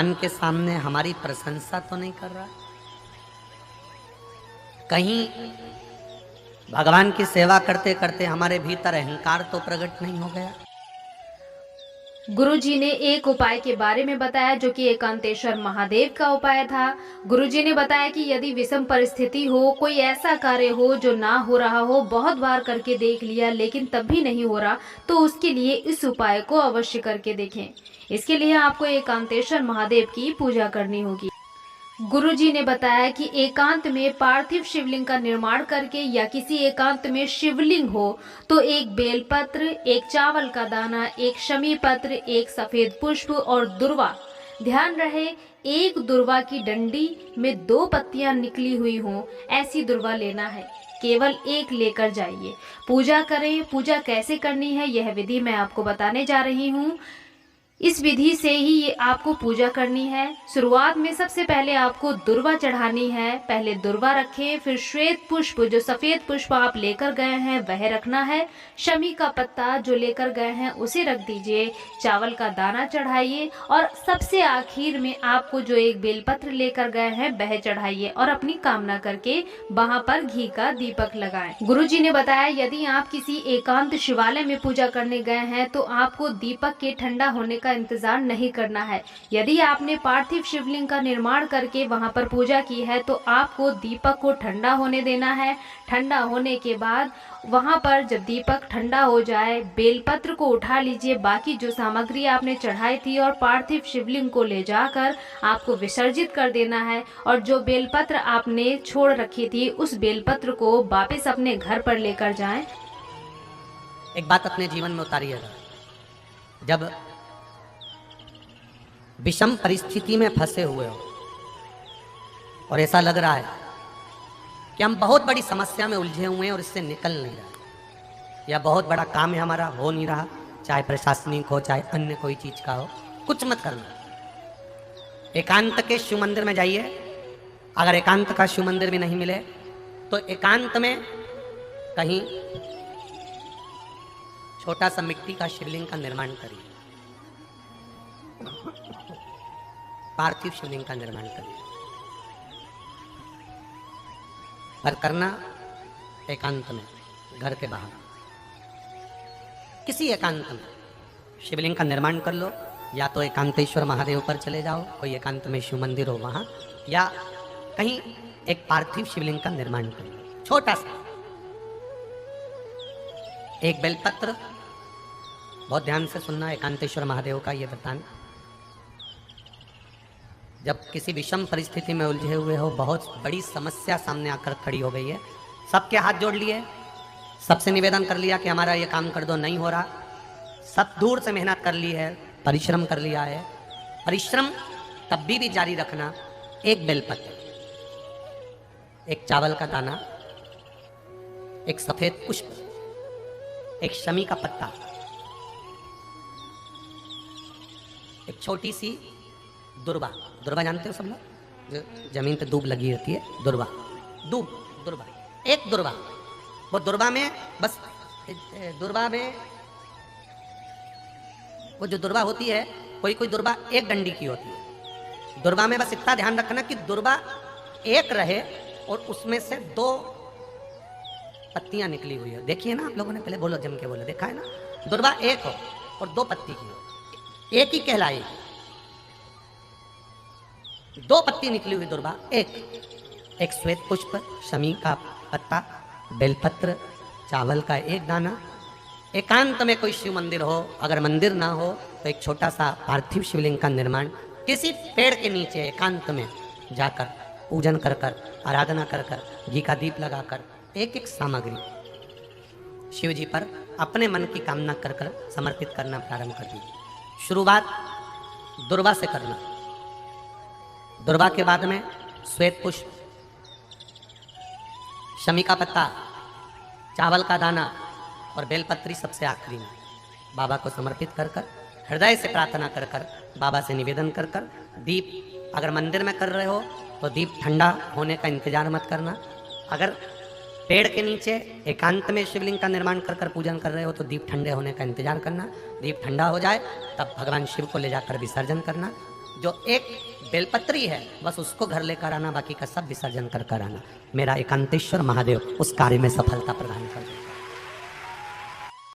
भगवान के सामने हमारी प्रशंसा तो नहीं कर रहा? कहीं भगवान की सेवा करते करते हमारे भीतर अहंकार तो प्रकट नहीं हो गया? गुरुजी ने एक उपाय के बारे में बताया जो कि एकांतेश्वर महादेव का उपाय था। गुरुजी ने बताया कि यदि विषम परिस्थिति हो, कोई ऐसा कार्य हो जो ना हो रहा हो, बहुत बार करके देख लिया लेकिन तब भी नहीं हो रहा, तो उसके लिए इस उपाय को अवश्य करके देखें। इसके लिए आपको एकांतेश्वर महादेव की पूजा करनी होगी। गुरुजी ने बताया कि एकांत में पार्थिव शिवलिंग का निर्माण करके या किसी एकांत में शिवलिंग हो तो एक बेलपत्र, एक चावल का दाना, एक शमी पत्र, एक सफेद पुष्प और दुर्वा, ध्यान रहे एक दुर्वा की डंडी में 2 पत्तियां निकली हुई हों, ऐसी दुर्वा लेना है। केवल एक लेकर जाइए, पूजा करें। पूजा कैसे करनी है यह विधि मैं आपको बताने जा रही हूँ। इस विधि से ही ये आपको पूजा करनी है। शुरुआत में सबसे पहले आपको दुर्वा चढ़ानी है। पहले दुर्वा रखें, फिर श्वेत पुष्प, जो सफेद पुष्प आप लेकर गए हैं वह रखना है। शमी का पत्ता जो लेकर गए हैं उसे रख दीजिए। चावल का दाना चढ़ाइए और सबसे आखिर में आपको जो एक बेलपत्र लेकर गए हैं वह चढ़ाइए और अपनी कामना करके वहां पर घी का दीपक लगाएं। गुरुजी ने बताया यदि आप किसी एकांत शिवालय में पूजा करने गए हैं तो आपको दीपक के ठंडा होने का इंतजार नहीं करना है। यदि आपने पार्थिव शिवलिंग का निर्माण करके वहां पर पूजा की है तो आपको दीपक को ठंडा होने देना है। ठंडा होने के बाद वहां पर जब दीपक ठंडा हो जाए, बेलपत्र को उठा लीजिए, बाकी जो सामग्री आपने चढ़ाई थी, और पार्थिव शिवलिंग को ले जाकर आपको विसर्जित कर देना है। और जो बेलपत्र आपने छोड़ रखी थी उस बेलपत्र को वापस अपने घर पर लेकर जाएं। एक बात अपने जीवन में उतारिएगा, जब विषम परिस्थिति में फंसे हुए हो और ऐसा लग रहा है कि हम बहुत बड़ी समस्या में उलझे हुए हैं और इससे निकल नहीं रहे, या बहुत बड़ा काम है हमारा हो नहीं रहा, चाहे प्रशासनिक हो चाहे अन्य कोई चीज का हो, कुछ मत करना। एकांत के शिव मंदिर में जाइए। अगर एकांत का शिव मंदिर भी नहीं मिले तो एकांत में कहीं छोटा सा मिट्टी का शिवलिंग का निर्माण करिए, पार्थिव शिवलिंग का निर्माण करिए, पर करना एकांत में, घर के बाहर। किसी एकांत में शिवलिंग का निर्माण कर लो, या तो एकांतेश्वर महादेव पर चले जाओ, कोई एकांत में शिव मंदिर हो वहां, या कहीं एक पार्थिव शिवलिंग का निर्माण कर लो, छोटा सा। एक बेलपत्र, बहुत ध्यान से सुनना, एकांतेश्वर महादेव का ये वरदान। जब किसी विषम परिस्थिति में उलझे हुए हो, बहुत बड़ी समस्या सामने आकर खड़ी हो गई है, सबके हाथ जोड़ लिए, सबसे निवेदन कर लिया कि हमारा ये काम कर दो, नहीं हो रहा, सब दूर से मेहनत कर ली है, परिश्रम कर लिया है, परिश्रम तब भी जारी रखना। एक बेलपत्र, एक चावल का दाना, एक सफेद पुष्प, एक शमी का पत्ता, एक छोटी सी दुर्वा। दुर्वा जानते हो सब लोग, जो जमीन पे दूब लगी होती है, दुर्वा, दुर्वा, एक दुर्वा। वो दुर्वा में बस, दुर्वा में वो जो दुर्वा होती है, कोई कोई दुर्वा एक डंडी की होती है। दुर्वा में बस इतना ध्यान रखना कि दुर्वा एक रहे और उसमें से 2 पत्तियां निकली हुई है। देखिए ना आप लोगों ने, पहले बोलो, जम के बोलो, देखा है ना? दुर्वा एक हो और 2 पत्ती की हो, एक ही कहलाएगी। 2 पत्ती निकली हुई दुर्वा, एक श्वेत पुष्प, शमी का पत्ता, बेलपत्र, चावल का एक दाना। एकांत में कोई शिव मंदिर हो, अगर मंदिर ना हो तो एक छोटा सा पार्थिव शिवलिंग का निर्माण किसी पेड़ के नीचे एकांत में जाकर पूजन कर कर, आराधना कर कर, घी का दीप लगाकर, एक एक सामग्री शिव जी पर अपने मन की कामना कर कर समर्पित करना प्रारंभ कर दीजिए। शुरुआत दुर्वा से करना। दुर्वा के बाद में श्वेत पुष्प, शमी का पत्ता, चावल का दाना और बेलपत्री सबसे आखिरी में बाबा को समर्पित कर कर, हृदय से प्रार्थना कर कर, बाबा से निवेदन कर कर, दीप अगर मंदिर में कर रहे हो तो दीप ठंडा होने का इंतजार मत करना। अगर पेड़ के नीचे एकांत में शिवलिंग का निर्माण कर कर पूजन कर रहे हो तो दीप ठंडे होने का इंतजार करना। दीप ठंडा हो जाए तब भगवान शिव को ले जाकर विसर्जन करना। जो एक बेलपत्री है बस उसको घर लेकर आना, बाकी का सब विसर्जन कर कर आना। मेरा एकांतेश्वर महादेव उस कार्य में सफलता प्रदान